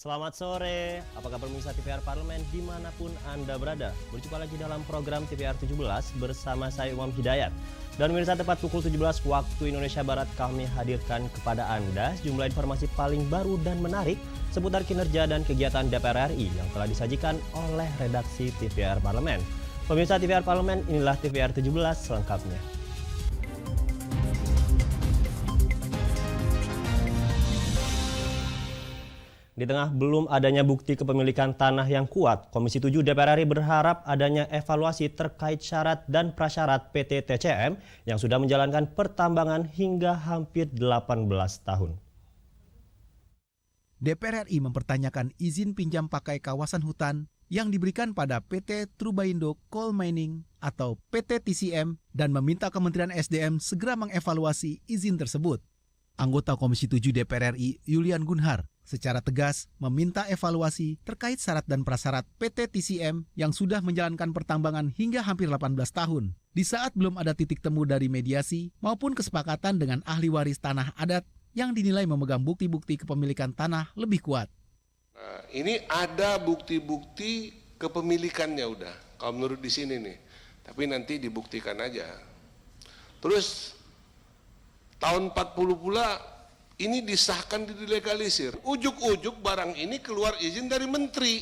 Selamat sore, apa kabar pemirsa TVR Parlemen dimanapun Anda berada. Berjumpa lagi dalam program TVR 17 bersama saya Umam Hidayat. Dan pemirsa, tepat pukul 17 waktu Indonesia Barat kami hadirkan kepada Anda sejumlah informasi paling baru dan menarik seputar kinerja dan kegiatan DPR RI yang telah disajikan oleh redaksi TVR Parlemen. Pemirsa TVR Parlemen, inilah TVR 17 selengkapnya. Di tengah belum adanya bukti kepemilikan tanah yang kuat, Komisi 7 DPR RI berharap adanya evaluasi terkait syarat dan prasyarat PT TCM yang sudah menjalankan pertambangan hingga hampir 18 tahun. DPR RI mempertanyakan izin pinjam pakai kawasan hutan yang diberikan pada PT Trubaindo Coal Mining atau PT TCM dan meminta Kementerian SDM segera mengevaluasi izin tersebut. Anggota Komisi 7 DPR RI Yulian Gunhar secara tegas meminta evaluasi terkait syarat dan prasyarat PT TCM yang sudah menjalankan pertambangan hingga hampir 18 tahun. Di saat belum ada titik temu dari mediasi maupun kesepakatan dengan ahli waris tanah adat yang dinilai memegang bukti-bukti kepemilikan tanah lebih kuat. Nah, ini ada bukti-bukti kepemilikannya udah, kalau menurut di sini nih. Tapi nanti dibuktikan aja. Terus tahun 40 pula ini disahkan, dilegalisir. Ujuk-ujuk barang ini keluar izin dari menteri.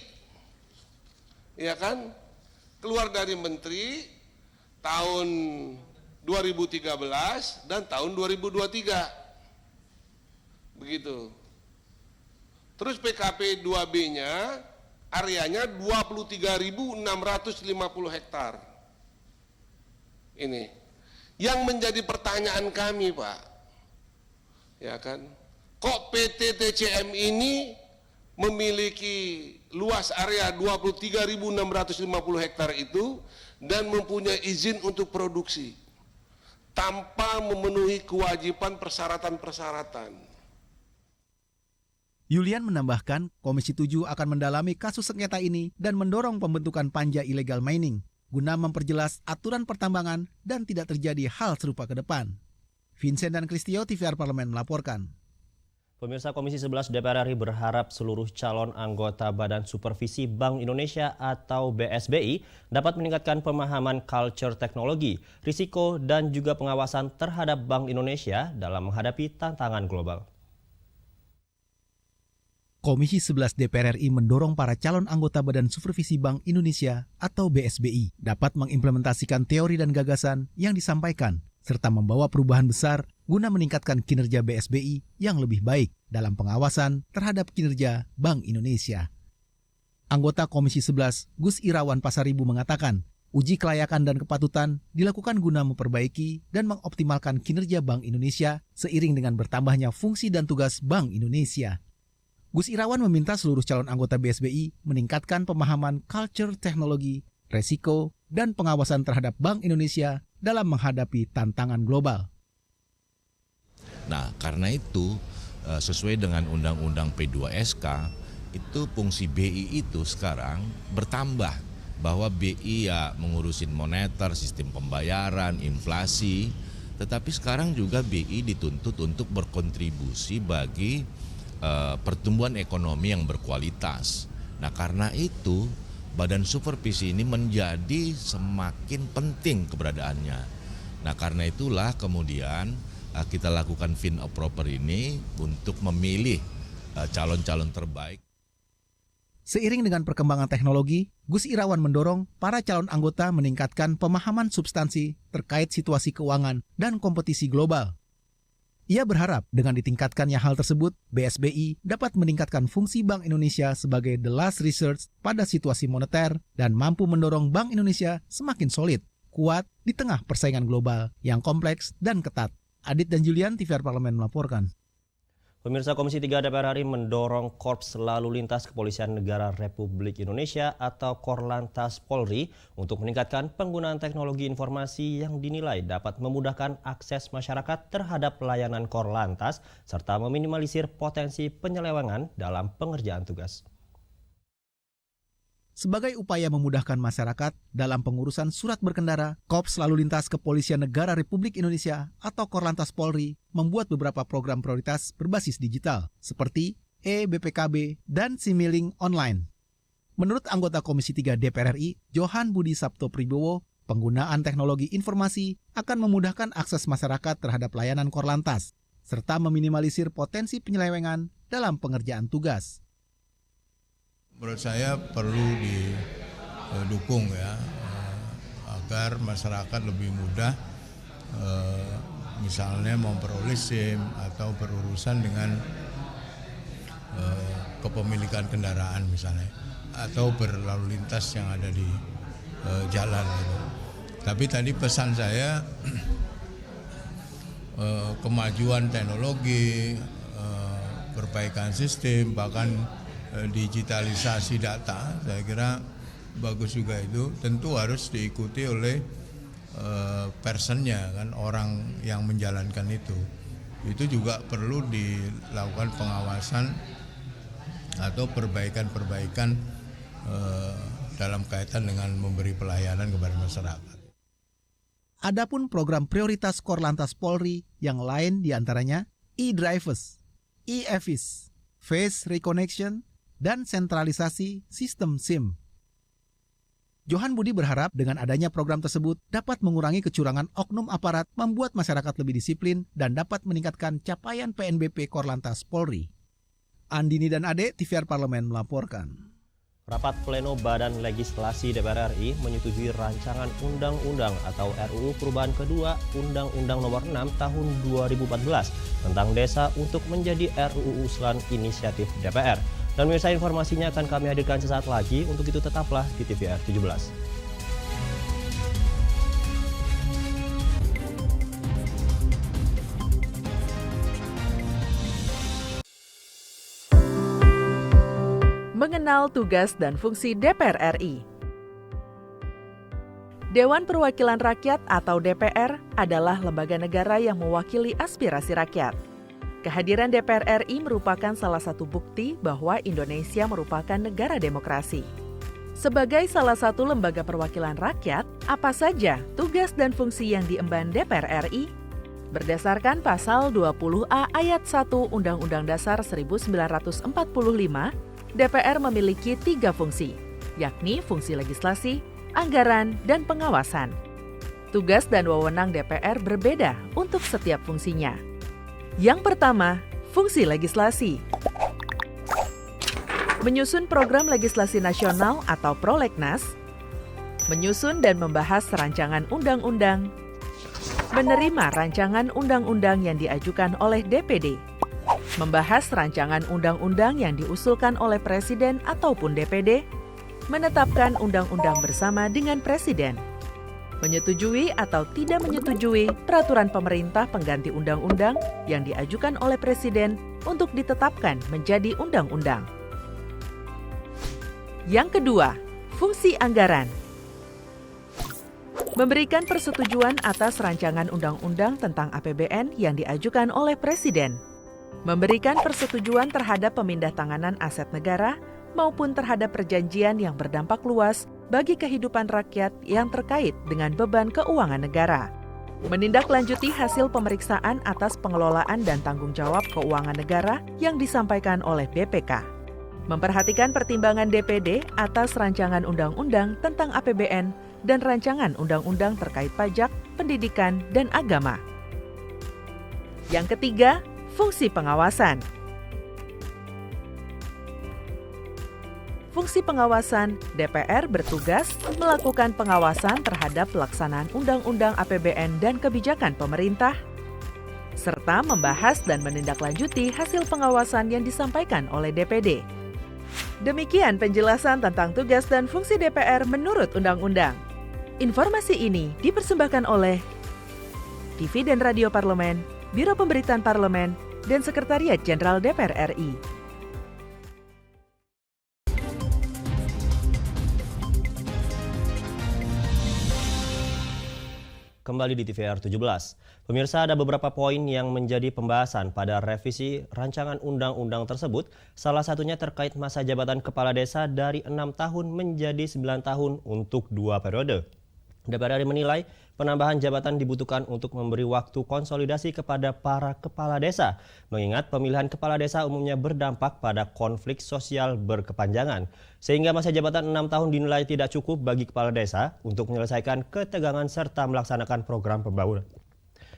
Ya kan? Keluar dari menteri tahun 2013 dan tahun 2023. Begitu. Terus PKP 2B-nya areanya 23.650 hektar. Ini. Yang menjadi pertanyaan kami, Pak. Ya kan? Kok PT TCM ini memiliki luas area 23.650 hektar itu dan mempunyai izin untuk produksi tanpa memenuhi kewajiban persyaratan-persyaratan. Yulian menambahkan, Komisi 7 akan mendalami kasus sengketa ini dan mendorong pembentukan panja illegal mining guna memperjelas aturan pertambangan dan tidak terjadi hal serupa ke depan. Vincent dan Kristio, TVR Parlemen melaporkan. Pemirsa, Komisi 11 DPR RI berharap seluruh calon anggota Badan Supervisi Bank Indonesia atau BSBI dapat meningkatkan pemahaman culture teknologi, risiko, dan juga pengawasan terhadap Bank Indonesia dalam menghadapi tantangan global. Komisi 11 DPR RI mendorong para calon anggota Badan Supervisi Bank Indonesia atau BSBI dapat mengimplementasikan teori dan gagasan yang disampaikan serta membawa perubahan besar guna meningkatkan kinerja BSBI yang lebih baik dalam pengawasan terhadap kinerja Bank Indonesia. Anggota Komisi 11, Gus Irawan Pasaribu mengatakan, uji kelayakan dan kepatutan dilakukan guna memperbaiki dan mengoptimalkan kinerja Bank Indonesia seiring dengan bertambahnya fungsi dan tugas Bank Indonesia. Gus Irawan meminta seluruh calon anggota BSBI meningkatkan pemahaman culture teknologi, resiko, dan pengawasan terhadap Bank Indonesia dalam menghadapi tantangan global. Nah, karena itu sesuai dengan Undang-Undang P2SK, itu fungsi BI itu sekarang bertambah, bahwa BI ya mengurusin moneter, sistem pembayaran, inflasi, tetapi sekarang juga BI dituntut untuk berkontribusi bagi pertumbuhan ekonomi yang berkualitas. Nah, karena itu Badan Supervisi ini menjadi semakin penting keberadaannya. Nah, karena itulah kemudian kita lakukan fit and proper ini untuk memilih calon-calon terbaik. Seiring dengan perkembangan teknologi, Gus Irawan mendorong para calon anggota meningkatkan pemahaman substansi terkait situasi keuangan dan kompetisi global. Ia berharap dengan ditingkatkannya hal tersebut, BSBI dapat meningkatkan fungsi Bank Indonesia sebagai the last research pada situasi moneter dan mampu mendorong Bank Indonesia semakin solid, kuat di tengah persaingan global yang kompleks dan ketat. Adit dan Julian, TVR Parlemen melaporkan. Pemirsa, Komisi 3 DPR RI mendorong Korps Lalu Lintas Kepolisian Negara Republik Indonesia atau Korlantas Polri untuk meningkatkan penggunaan teknologi informasi yang dinilai dapat memudahkan akses masyarakat terhadap layanan Korlantas serta meminimalisir potensi penyelewengan dalam pengerjaan tugas. Sebagai upaya memudahkan masyarakat dalam pengurusan surat berkendara, Korps Lalu Lintas Kepolisian Negara Republik Indonesia atau Korlantas Polri membuat beberapa program prioritas berbasis digital, seperti e-BPKB, dan Similink Online. Menurut anggota Komisi 3 DPR RI, Johan Budi Sabto Pribowo, penggunaan teknologi informasi akan memudahkan akses masyarakat terhadap layanan Korlantas, serta meminimalisir potensi penyelewengan dalam pengerjaan tugas. Menurut saya perlu didukung ya, agar masyarakat lebih mudah misalnya memperoleh SIM atau berurusan dengan kepemilikan kendaraan misalnya, atau berlalu lintas yang ada di jalan gitu. Tapi tadi pesan saya kemajuan teknologi, perbaikan sistem, bahkan digitalisasi data, saya kira bagus juga itu. Tentu harus diikuti oleh personnya kan, orang yang menjalankan itu. Itu juga perlu dilakukan pengawasan atau perbaikan-perbaikan dalam kaitan dengan memberi pelayanan kepada masyarakat. Adapun program prioritas Korlantas Polri yang lain diantaranya e-Drivers, e-Evis, Face Reconnection, dan sentralisasi sistem SIM. Johan Budi berharap dengan adanya program tersebut dapat mengurangi kecurangan oknum aparat, membuat masyarakat lebih disiplin, dan dapat meningkatkan capaian PNBP Korlantas Polri. Andini dan Ade, TVR Parlemen melaporkan. Rapat Pleno Badan Legislasi DPR RI menyetujui rancangan undang-undang atau RUU perubahan kedua Undang-Undang Nomor 6 Tahun 2014 tentang desa untuk menjadi RUU usulan inisiatif DPR. Dan pemirsa, informasinya akan kami hadirkan sesaat lagi. Untuk itu tetaplah di TVR 17. Mengenal tugas dan fungsi DPR RI. Dewan Perwakilan Rakyat atau DPR adalah lembaga negara yang mewakili aspirasi rakyat. Kehadiran DPR RI merupakan salah satu bukti bahwa Indonesia merupakan negara demokrasi. Sebagai salah satu lembaga perwakilan rakyat, apa saja tugas dan fungsi yang diemban DPR RI? Berdasarkan pasal 20A ayat 1 Undang-Undang Dasar 1945, DPR memiliki 3 fungsi, yakni fungsi legislasi, anggaran, dan pengawasan. Tugas dan wewenang DPR berbeda untuk setiap fungsinya. Yang pertama, fungsi legislasi. Menyusun program legislasi nasional atau prolegnas, menyusun dan membahas rancangan undang-undang, menerima rancangan undang-undang yang diajukan oleh DPD, membahas rancangan undang-undang yang diusulkan oleh Presiden ataupun DPD, menetapkan undang-undang bersama dengan Presiden, menyetujui atau tidak menyetujui peraturan pemerintah pengganti undang-undang yang diajukan oleh Presiden untuk ditetapkan menjadi undang-undang. Yang kedua, fungsi anggaran. Memberikan persetujuan atas rancangan undang-undang tentang APBN yang diajukan oleh Presiden. Memberikan persetujuan terhadap pemindahntanganan aset negara maupun terhadap perjanjian yang berdampak luas bagi kehidupan rakyat yang terkait dengan beban keuangan negara. Menindaklanjuti hasil pemeriksaan atas pengelolaan dan tanggung jawab keuangan negara yang disampaikan oleh BPK. Memperhatikan pertimbangan DPD atas rancangan undang-undang tentang APBN dan rancangan undang-undang terkait pajak, pendidikan, dan agama. Yang ketiga, fungsi pengawasan. Fungsi pengawasan, DPR bertugas melakukan pengawasan terhadap pelaksanaan undang-undang APBN dan kebijakan pemerintah, serta membahas dan menindaklanjuti hasil pengawasan yang disampaikan oleh DPD. Demikian penjelasan tentang tugas dan fungsi DPR menurut undang-undang. Informasi ini dipersembahkan oleh TV dan Radio Parlemen, Biro Pemberitaan Parlemen, dan Sekretariat Jenderal DPR RI. Kembali di TVR 17. Pemirsa, ada beberapa poin yang menjadi pembahasan pada revisi rancangan undang-undang tersebut. Salah satunya terkait masa jabatan kepala desa dari 6 tahun menjadi 9 tahun untuk 2 periode. DPR RI menilai penambahan jabatan dibutuhkan untuk memberi waktu konsolidasi kepada para kepala desa. Mengingat pemilihan kepala desa umumnya berdampak pada konflik sosial berkepanjangan. Sehingga masa jabatan 6 tahun dinilai tidak cukup bagi kepala desa untuk menyelesaikan ketegangan serta melaksanakan program pembangunan.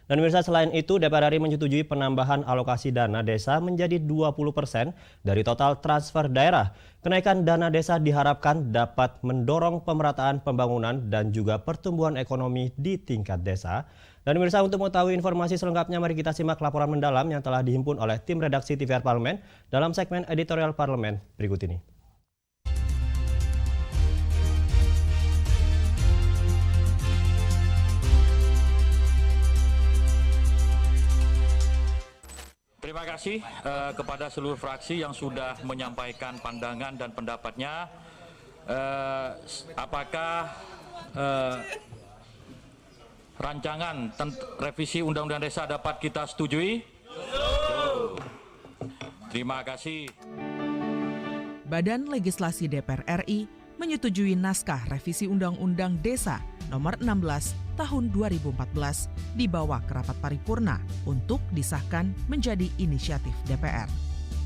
Dan pemirsa, selain itu DPR RI menyetujui penambahan alokasi dana desa menjadi 20% dari total transfer daerah. Kenaikan dana desa diharapkan dapat mendorong pemerataan pembangunan dan juga pertumbuhan ekonomi di tingkat desa. Dan pemirsa, untuk mengetahui informasi selengkapnya mari kita simak laporan mendalam yang telah dihimpun oleh tim redaksi TVR Parlemen dalam segmen editorial Parlemen berikut ini. Terima kasih kepada seluruh fraksi yang sudah menyampaikan pandangan dan pendapatnya. Apakah rancangan revisi Undang-Undang Desa dapat kita setujui? Terima kasih. Badan Legislasi DPR RI menyetujui naskah revisi Undang-Undang Desa Nomor 16 Tahun 2014 dibawa ke rapat paripurna untuk disahkan menjadi inisiatif DPR.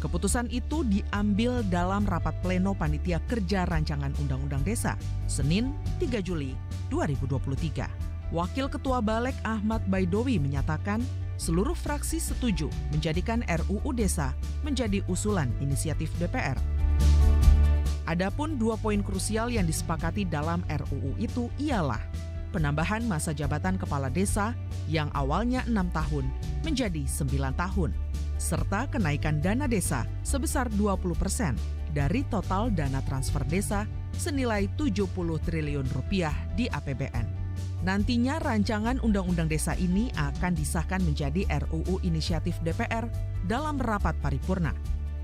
Keputusan itu diambil dalam rapat pleno Panitia Kerja Rancangan Undang-Undang Desa, Senin 3 Juli 2023. Wakil Ketua Balek Ahmad Baidowi menyatakan seluruh fraksi setuju menjadikan RUU Desa menjadi usulan inisiatif DPR. Adapun 2 poin krusial yang disepakati dalam RUU itu ialah penambahan masa jabatan kepala desa yang awalnya 6 tahun menjadi 9 tahun, serta kenaikan dana desa sebesar 20% dari total dana transfer desa senilai 70 triliun rupiah di APBN. Nantinya rancangan Undang-Undang Desa ini akan disahkan menjadi RUU inisiatif DPR dalam rapat paripurna.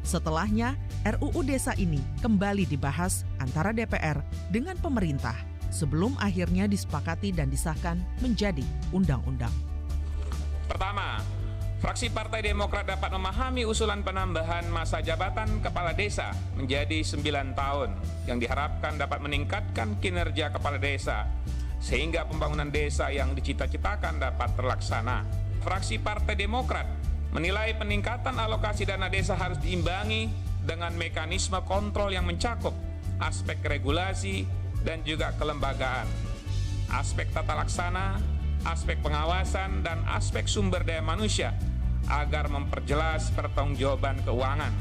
Setelahnya, RUU Desa ini kembali dibahas antara DPR dengan pemerintah sebelum akhirnya disepakati dan disahkan menjadi undang-undang. Pertama, fraksi Partai Demokrat dapat memahami usulan penambahan masa jabatan kepala desa menjadi 9 tahun yang diharapkan dapat meningkatkan kinerja kepala desa sehingga pembangunan desa yang dicita-citakan dapat terlaksana. Fraksi Partai Demokrat menilai peningkatan alokasi dana desa harus diimbangi dengan mekanisme kontrol yang mencakup aspek regulasi dan juga kelembagaan, aspek tata laksana, aspek pengawasan, dan aspek sumber daya manusia agar memperjelas pertanggungjawaban keuangan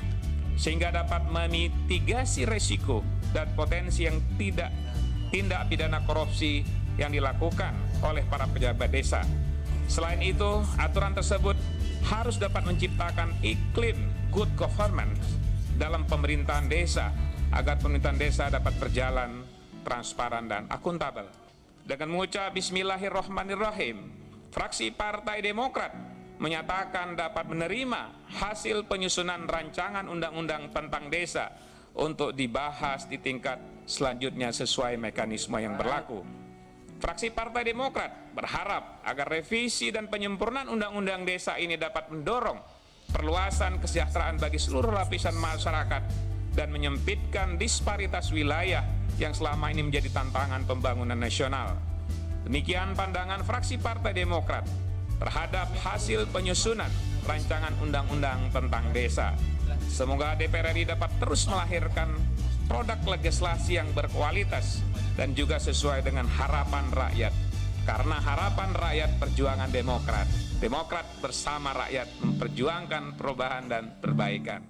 sehingga dapat memitigasi risiko dan potensi yang tindak pidana korupsi yang dilakukan oleh para pejabat desa. Selain itu, aturan tersebut harus dapat menciptakan iklim good governance dalam pemerintahan desa agar pemerintahan desa dapat berjalan transparan dan akuntabel. Dengan mengucap Bismillahirrahmanirrahim, fraksi Partai Demokrat menyatakan dapat menerima hasil penyusunan rancangan undang-undang tentang desa untuk dibahas di tingkat selanjutnya sesuai mekanisme yang berlaku. Fraksi Partai Demokrat berharap agar revisi dan penyempurnaan undang-undang desa ini dapat mendorong perluasan kesejahteraan bagi seluruh lapisan masyarakat dan menyempitkan disparitas wilayah yang selama ini menjadi tantangan pembangunan nasional. Demikian pandangan fraksi Partai Demokrat terhadap hasil penyusunan rancangan undang-undang tentang desa. Semoga DPR RI dapat terus melahirkan produk legislasi yang berkualitas dan juga sesuai dengan harapan rakyat. Karena harapan rakyat perjuangan Demokrat. Demokrat bersama rakyat memperjuangkan perubahan dan perbaikan.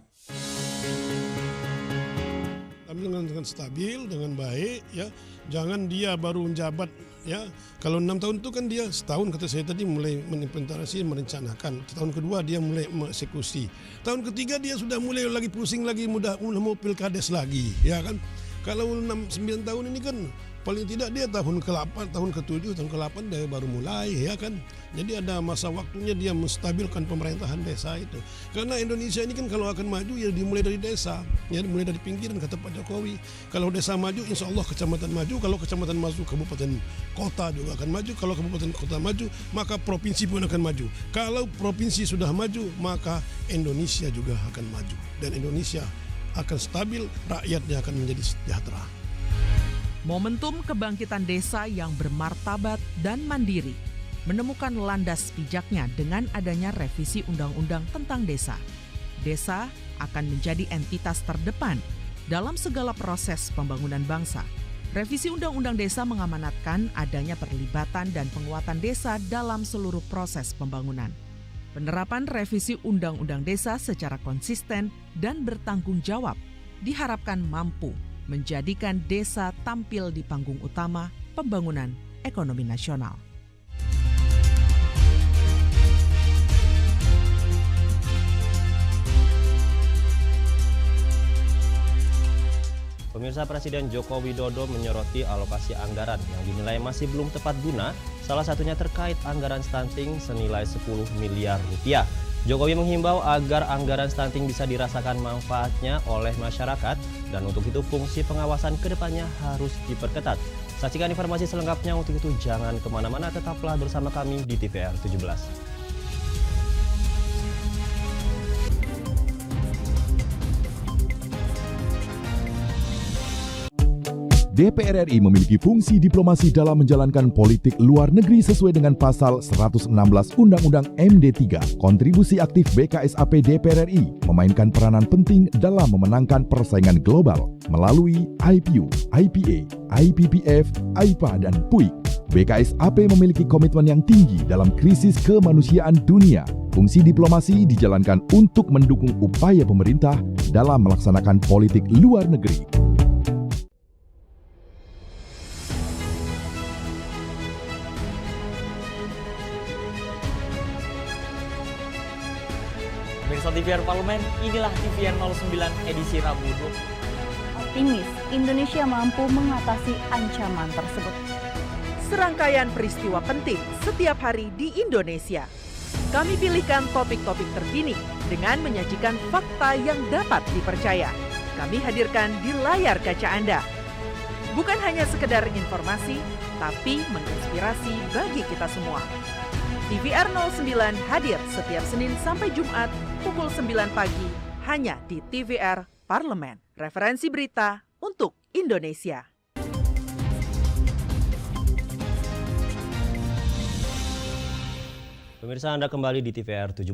Dengan stabil, dengan baik, ya, jangan dia baru menjabat, ya. Kalau 6 tahun itu kan dia setahun, kata saya tadi, mulai mengimplementasi, merencanakan. Tahun kedua dia mulai mengeksekusi. Tahun ketiga dia sudah mulai lagi pusing lagi, mudah mau pilkades lagi, ya kan. Kalau 6-9 tahun ini kan paling tidak dia tahun ke-8, tahun ke-7, tahun ke-8 dia baru mulai, ya kan. Jadi ada masa waktunya dia menstabilkan pemerintahan desa itu. Karena Indonesia ini kan kalau akan maju ya dimulai dari desa, ya dimulai dari pinggiran, kata Pak Jokowi. Kalau desa maju, insya Allah kecamatan maju. Kalau kecamatan maju, kabupaten kota juga akan maju. Kalau kabupaten kota maju, maka provinsi pun akan maju. Kalau provinsi sudah maju, maka Indonesia juga akan maju. Dan Indonesia akan stabil, rakyatnya akan menjadi sejahtera. Momentum kebangkitan desa yang bermartabat dan mandiri menemukan landas pijaknya dengan adanya revisi undang-undang tentang desa. Desa akan menjadi entitas terdepan dalam segala proses pembangunan bangsa. Revisi Undang-Undang Desa mengamanatkan adanya perlibatan dan penguatan desa dalam seluruh proses pembangunan. Penerapan revisi Undang-Undang Desa secara konsisten dan bertanggung jawab diharapkan mampu menjadikan desa tampil di panggung utama pembangunan ekonomi nasional. Pemirsa, Presiden Joko Widodo menyoroti alokasi anggaran yang dinilai masih belum tepat guna, salah satunya terkait anggaran stunting senilai 10 miliar rupiah. Jokowi menghimbau agar anggaran stunting bisa dirasakan manfaatnya oleh masyarakat dan untuk itu fungsi pengawasan kedepannya harus diperketat. Saksikan informasi selengkapnya, untuk itu jangan kemana-mana, tetaplah bersama kami di TVR 17. DPR RI memiliki fungsi diplomasi dalam menjalankan politik luar negeri sesuai dengan pasal 116 Undang-Undang MD 3. Kontribusi aktif BKSAP DPR RI memainkan peranan penting dalam memenangkan persaingan global melalui IPU, IPA, IPPF, IPA, dan PUIK. BKSAP memiliki komitmen yang tinggi dalam krisis kemanusiaan dunia. Fungsi diplomasi dijalankan untuk mendukung upaya pemerintah dalam melaksanakan politik luar negeri. Pemirsa TVR Parlemen, inilah TVR 09 edisi Rabu. Optimis, Indonesia mampu mengatasi ancaman tersebut. Serangkaian peristiwa penting setiap hari di Indonesia. Kami pilihkan topik-topik terkini dengan menyajikan fakta yang dapat dipercaya. Kami hadirkan di layar kaca Anda. Bukan hanya sekedar informasi, tapi menginspirasi bagi kita semua. TVR 09 hadir setiap Senin sampai Jumat pukul 9 pagi hanya di TVR Parlemen. Referensi berita untuk Indonesia. Pemirsa, Anda kembali di TVR 17.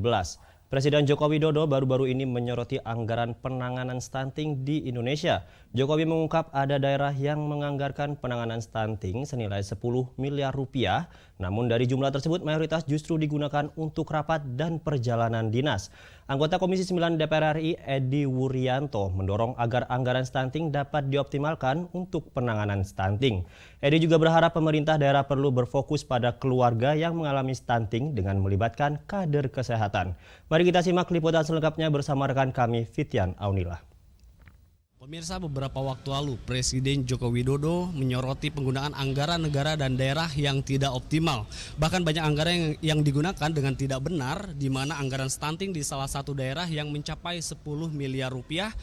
Presiden Joko Widodo baru-baru ini menyoroti anggaran penanganan stunting di Indonesia. Jokowi mengungkap ada daerah yang menganggarkan penanganan stunting senilai 10 miliar rupiah, namun dari jumlah tersebut mayoritas justru digunakan untuk rapat dan perjalanan dinas. Anggota Komisi 9 DPR RI Edi Wuryanto mendorong agar anggaran stunting dapat dioptimalkan untuk penanganan stunting. Edi juga berharap pemerintah daerah perlu berfokus pada keluarga yang mengalami stunting dengan melibatkan kader kesehatan. Mari kita simak liputan selengkapnya bersama rekan kami Fitian Aunila. Pemirsa, beberapa waktu lalu Presiden Joko Widodo menyoroti penggunaan anggaran negara dan daerah yang tidak optimal. Bahkan banyak anggaran yang digunakan dengan tidak benar, di mana anggaran stunting di salah satu daerah yang mencapai 10 miliar rupiah,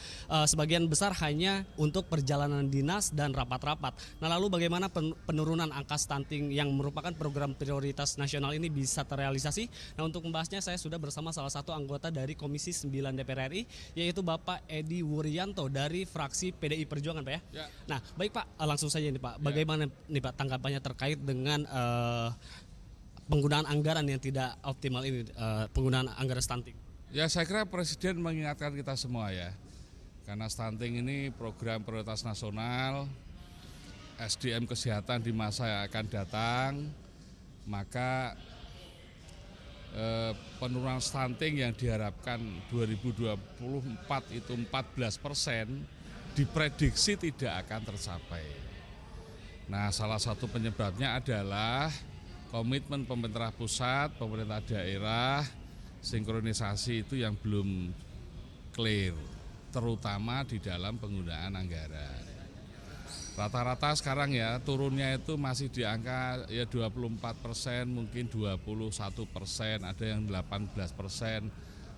sebagian besar hanya untuk perjalanan dinas dan rapat-rapat. Nah, lalu bagaimana penurunan angka stunting yang merupakan program prioritas nasional ini bisa terrealisasi? Nah, untuk membahasnya saya sudah bersama salah satu anggota dari Komisi 9 DPR RI, yaitu Bapak Edi Wuryanto dari fraksi PDI Perjuangan, Pak ya? Ya. Nah, baik Pak, langsung saja nih Pak. Bagaimana nih Pak tanggapannya terkait dengan penggunaan anggaran yang tidak optimal ini, penggunaan anggaran stunting? Ya, saya kira Presiden mengingatkan kita semua ya. Karena stunting ini program prioritas nasional, SDM kesehatan di masa yang akan datang, maka penurunan stunting yang diharapkan 2024 itu 14%, diprediksi tidak akan tercapai. Nah, salah satu penyebabnya adalah komitmen pemerintah pusat, pemerintah daerah, sinkronisasi itu yang belum clear, terutama di dalam penggunaan anggaran. Rata-rata sekarang ya turunnya itu masih di angka ya 24%, mungkin 21%, ada yang 18%,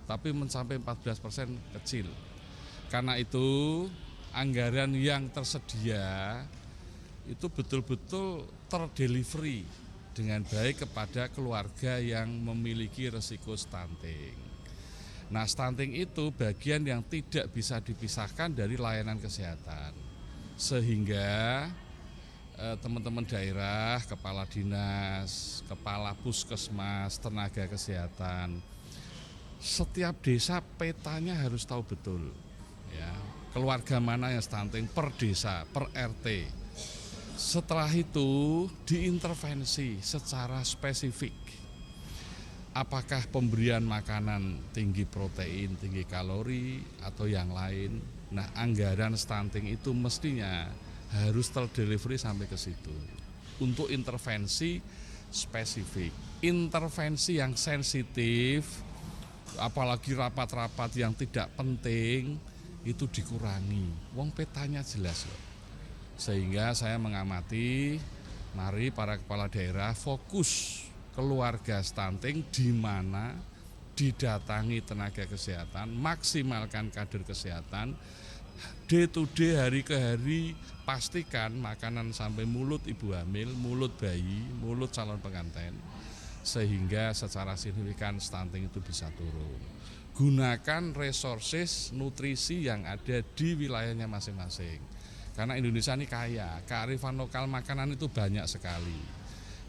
tapi mencapai 14% kecil. Karena itu anggaran yang tersedia itu betul-betul terdelivery dengan baik kepada keluarga yang memiliki risiko stunting. Nah, stunting itu bagian yang tidak bisa dipisahkan dari layanan kesehatan. Sehingga teman-teman daerah, kepala dinas, kepala puskesmas, tenaga kesehatan, setiap desa petanya harus tahu betul, ya, keluarga mana yang stunting per desa, per RT. Setelah itu diintervensi secara spesifik. Apakah pemberian makanan tinggi protein, tinggi kalori, atau yang lain. Nah, anggaran stunting itu mestinya harus terdelivery sampai ke situ. Untuk intervensi spesifik. Intervensi yang sensitif, apalagi rapat-rapat yang tidak penting, itu dikurangi. Wong petanya jelas loh. Sehingga saya mengamati, mari para kepala daerah fokus keluarga stunting di mana didatangi tenaga kesehatan, maksimalkan kader kesehatan, day to day, hari ke hari, pastikan makanan sampai mulut ibu hamil, mulut bayi, mulut calon pengantin, sehingga secara signifikan stunting itu bisa turun. Gunakan resources nutrisi yang ada di wilayahnya masing-masing. Karena Indonesia ini kaya, kearifan lokal makanan itu banyak sekali.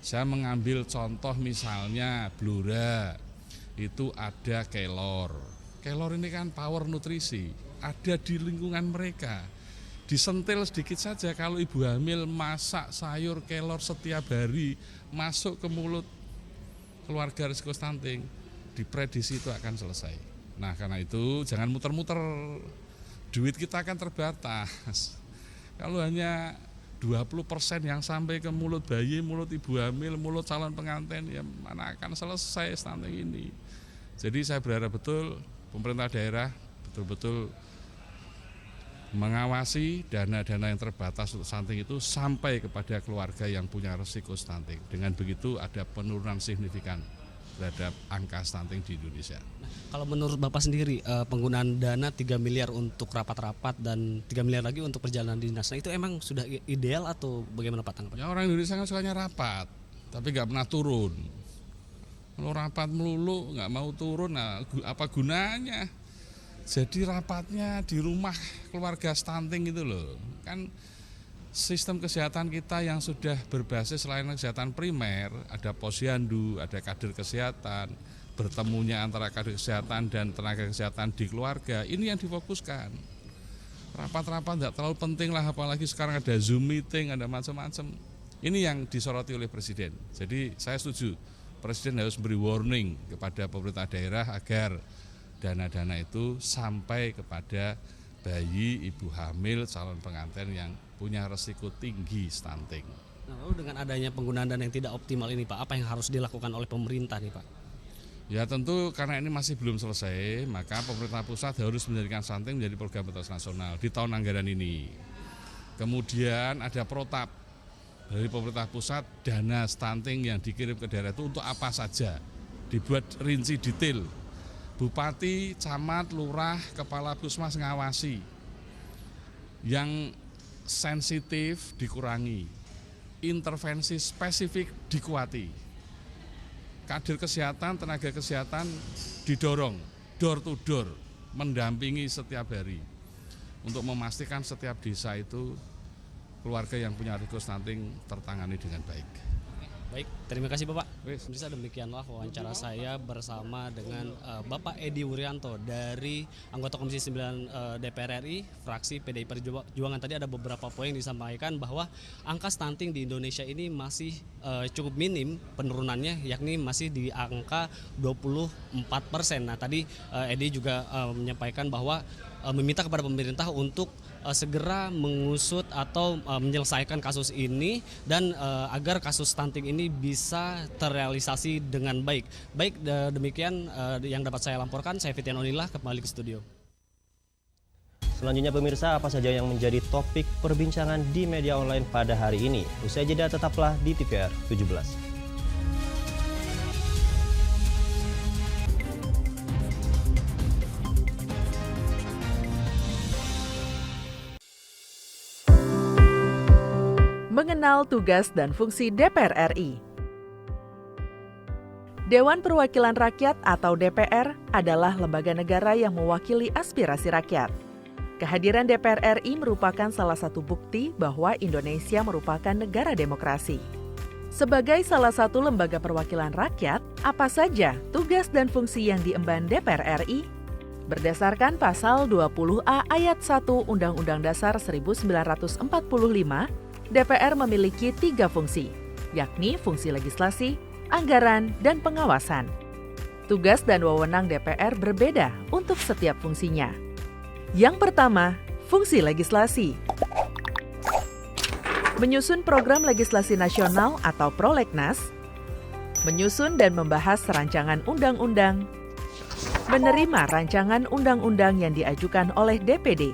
Saya mengambil contoh misalnya Blora, itu ada kelor. Kelor ini kan power nutrisi, ada di lingkungan mereka. Disentil sedikit saja, kalau ibu hamil masak sayur kelor setiap hari, masuk ke mulut keluarga risiko stunting, diprediksi itu akan selesai. Nah, karena itu jangan muter-muter, duit kita akan terbatas. Kalau hanya 20% yang sampai ke mulut bayi, mulut ibu hamil, mulut calon pengantin, ya mana akan selesai stunting ini. Jadi saya berharap betul pemerintah daerah betul-betul mengawasi dana-dana yang terbatas untuk stunting itu sampai kepada keluarga yang punya risiko stunting. Dengan begitu ada penurunan signifikan terhadap angka stunting di Indonesia. Kalau menurut Bapak sendiri, penggunaan dana 3 miliar untuk rapat-rapat dan 3 miliar lagi untuk perjalanan dinas, nah itu emang sudah ideal atau bagaimana Pak tanggapannya? Ya, orang Indonesia kan sukanya rapat, tapi nggak pernah turun. Kalau rapat melulu nggak mau turun, nah apa gunanya? Jadi rapatnya di rumah keluarga stunting itu loh. Kan sistem kesehatan kita yang sudah berbasis layanan kesehatan primer, ada posyandu, ada kader kesehatan, bertemunya antara kader kesehatan dan tenaga kesehatan di keluarga, ini yang difokuskan. Rapat-rapat tidak terlalu penting lah, apalagi sekarang ada Zoom meeting, ada macam-macam. Ini yang disoroti oleh Presiden. Jadi saya setuju, Presiden harus beri warning kepada pemerintah daerah agar dana-dana itu sampai kepada bayi, ibu hamil, calon pengantin yang punya resiko tinggi stunting. Nah, lalu dengan adanya penggunaan dana yang tidak optimal ini Pak, apa yang harus dilakukan oleh pemerintah nih Pak? Ya tentu karena ini masih belum selesai, maka pemerintah pusat harus menjadikan stunting menjadi program prioritas nasional di tahun anggaran ini. Kemudian ada protap dari pemerintah pusat, dana stunting yang dikirim ke daerah itu untuk apa saja, dibuat rinci detail. Bupati, camat, lurah, kepala puskesmas ngawasi. Yang sensitif dikurangi, intervensi spesifik dikuati. Kader kesehatan, tenaga kesehatan didorong door to door, mendampingi setiap hari untuk memastikan setiap desa itu keluarga yang punya risiko stunting tertangani dengan baik. Baik, terima kasih Bapak. Pemirsa, demikianlah wawancara saya bersama dengan Bapak Edi Wuryanto dari anggota Komisi 9 DPR RI, fraksi PDI Perjuangan. Tadi ada beberapa poin yang disampaikan bahwa angka stunting di Indonesia ini masih cukup minim penurunannya, yakni masih di angka 24%. Nah, tadi Edi juga menyampaikan bahwa meminta kepada pemerintah untuk segera mengusut atau menyelesaikan kasus ini dan agar kasus stunting ini bisa terrealisasi dengan baik. Baik, demikian yang dapat saya laporkan. Saya Fitian Onillah, kembali ke studio. Selanjutnya pemirsa, apa saja yang menjadi topik perbincangan di media online pada hari ini? Usai jeda tetaplah di TVR 17. Mengenal tugas dan fungsi DPR RI. Dewan Perwakilan Rakyat atau DPR adalah lembaga negara yang mewakili aspirasi rakyat. Kehadiran DPR RI merupakan salah satu bukti bahwa Indonesia merupakan negara demokrasi. Sebagai salah satu lembaga perwakilan rakyat, apa saja tugas dan fungsi yang diemban DPR RI? Berdasarkan pasal 20A ayat 1 Undang-Undang Dasar 1945, DPR memiliki 3 fungsi, yakni fungsi legislasi, anggaran, dan pengawasan. Tugas dan wewenang DPR berbeda untuk setiap fungsinya. Yang pertama, fungsi legislasi. Menyusun program legislasi nasional atau prolegnas, menyusun dan membahas rancangan undang-undang, menerima rancangan undang-undang yang diajukan oleh DPD,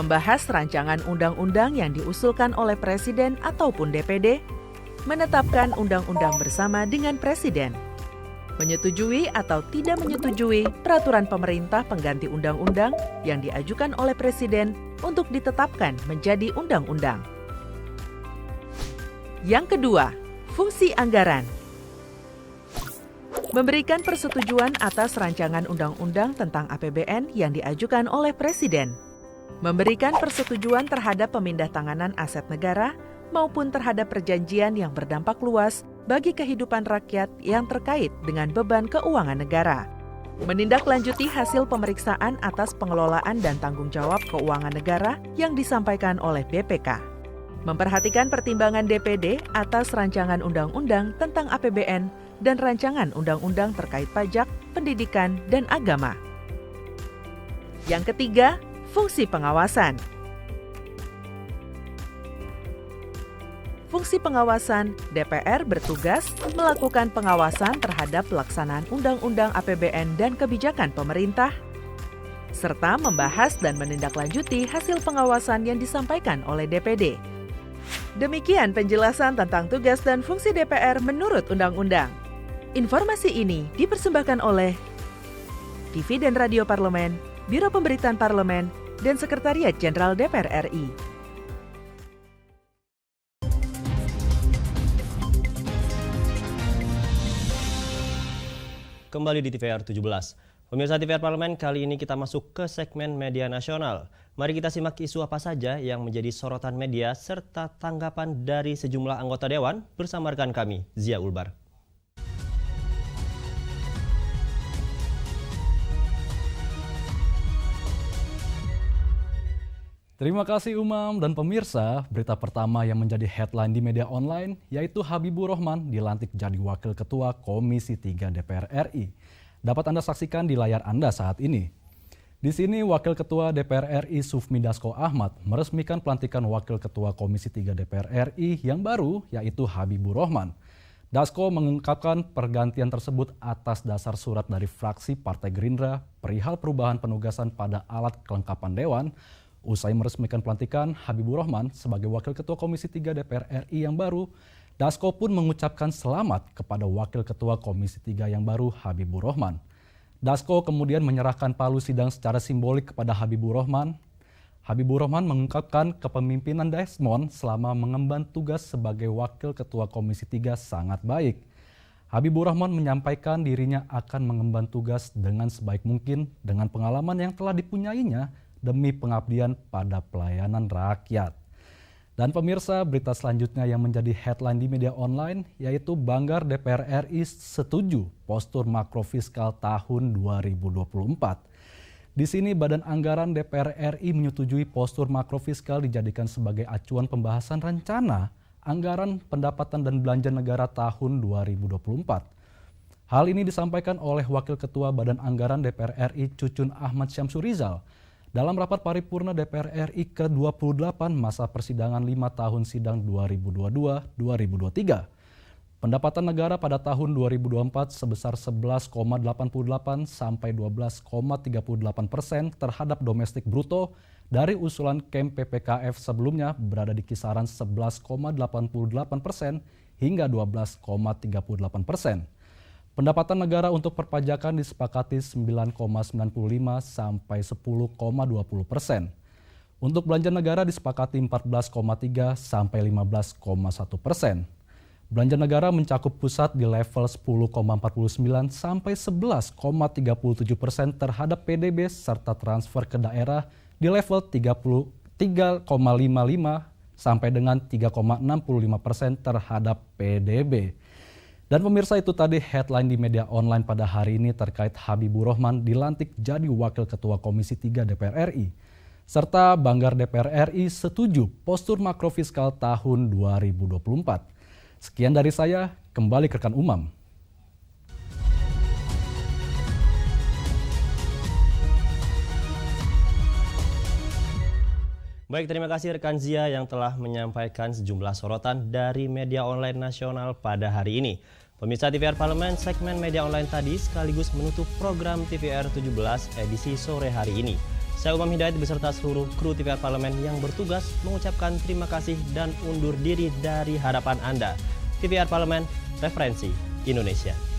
membahas rancangan undang-undang yang diusulkan oleh Presiden ataupun DPD, menetapkan undang-undang bersama dengan Presiden, menyetujui atau tidak menyetujui peraturan pemerintah pengganti undang-undang yang diajukan oleh Presiden untuk ditetapkan menjadi undang-undang. Yang kedua, fungsi anggaran. Memberikan persetujuan atas rancangan undang-undang tentang APBN yang diajukan oleh Presiden. Memberikan persetujuan terhadap pemindah-tanganan aset negara maupun terhadap perjanjian yang berdampak luas bagi kehidupan rakyat yang terkait dengan beban keuangan negara. Menindaklanjuti hasil pemeriksaan atas pengelolaan dan tanggung jawab keuangan negara yang disampaikan oleh BPK. Memperhatikan pertimbangan DPD atas rancangan undang-undang tentang APBN dan rancangan undang-undang terkait pajak, pendidikan, dan agama. Yang ketiga, fungsi pengawasan. Fungsi pengawasan, DPR bertugas melakukan pengawasan terhadap pelaksanaan Undang-Undang APBN dan kebijakan pemerintah, serta membahas dan menindaklanjuti hasil pengawasan yang disampaikan oleh DPD. Demikian penjelasan tentang tugas dan fungsi DPR menurut Undang-Undang. Informasi ini dipersembahkan oleh TV dan Radio Parlemen, Biro Pemberitaan Parlemen, dan Sekretariat Jenderal DPR RI. Kembali di TVR 17. Pemirsa TVR Parlemen, kali ini kita masuk ke segmen media nasional. Mari kita simak isu apa saja yang menjadi sorotan media serta tanggapan dari sejumlah anggota Dewan bersama rekan kami, Zia Ulbar. Terima kasih Umam dan pemirsa, berita pertama yang menjadi headline di media online yaitu Habibur Rahman dilantik jadi Wakil Ketua Komisi 3 DPR RI. Dapat Anda saksikan di layar Anda saat ini. Di sini Wakil Ketua DPR RI Sufmi Dasko Ahmad meresmikan pelantikan Wakil Ketua Komisi 3 DPR RI yang baru yaitu Habibur Rahman. Dasko mengungkapkan pergantian tersebut atas dasar surat dari fraksi Partai Gerindra perihal perubahan penugasan pada alat kelengkapan Dewan. Usai meresmikan pelantikan Habibur Rahman sebagai Wakil Ketua Komisi 3 DPR RI yang baru, Dasko pun mengucapkan selamat kepada Wakil Ketua Komisi 3 yang baru Habibur Rahman. Dasko kemudian menyerahkan palu sidang secara simbolik kepada Habibur Rahman. Habibur Rahman mengungkapkan kepemimpinan Desmond selama mengemban tugas sebagai Wakil Ketua Komisi 3 sangat baik. Habibur Rahman menyampaikan dirinya akan mengemban tugas dengan sebaik mungkin dengan pengalaman yang telah dipunyainya demi pengabdian pada pelayanan rakyat. Dan pemirsa, berita selanjutnya yang menjadi headline di media online yaitu Banggar DPR RI setuju postur makrofiskal tahun 2024. Di sini Badan Anggaran DPR RI menyetujui postur makrofiskal dijadikan sebagai acuan pembahasan rencana anggaran pendapatan dan belanja negara tahun 2024. Hal ini disampaikan oleh Wakil Ketua Badan Anggaran DPR RI Cucun Ahmad Syamsur Rizal dalam rapat paripurna DPR RI ke-28 masa persidangan 5 tahun sidang 2022-2023. Pendapatan negara pada tahun 2024 sebesar 11,88 sampai 12,38% terhadap domestik bruto dari usulan KEM PPKF sebelumnya berada di kisaran 11,88% hingga 12,38%. Pendapatan negara untuk perpajakan disepakati 9,95 sampai 10,20%. Untuk belanja negara disepakati 14,3 sampai 15,1%. Belanja negara mencakup pusat di level 10,49 sampai 11,37% terhadap PDB serta transfer ke daerah di level 3,55 sampai dengan 3,65% terhadap PDB. Dan pemirsa, itu tadi headline di media online pada hari ini terkait Habibur Rahman dilantik jadi Wakil Ketua Komisi 3 DPR RI. Serta Banggar DPR RI setuju postur makrofiskal tahun 2024. Sekian dari saya, kembali ke rekan Umam. Baik, terima kasih rekan Zia yang telah menyampaikan sejumlah sorotan dari media online nasional pada hari ini. Pemirsa TVR Parlemen, segmen media online tadi sekaligus menutup program TVR 17 edisi sore hari ini. Saya Umam Hidayat beserta seluruh kru TVR Parlemen yang bertugas mengucapkan terima kasih dan undur diri dari hadapan Anda. TVR Parlemen, referensi Indonesia.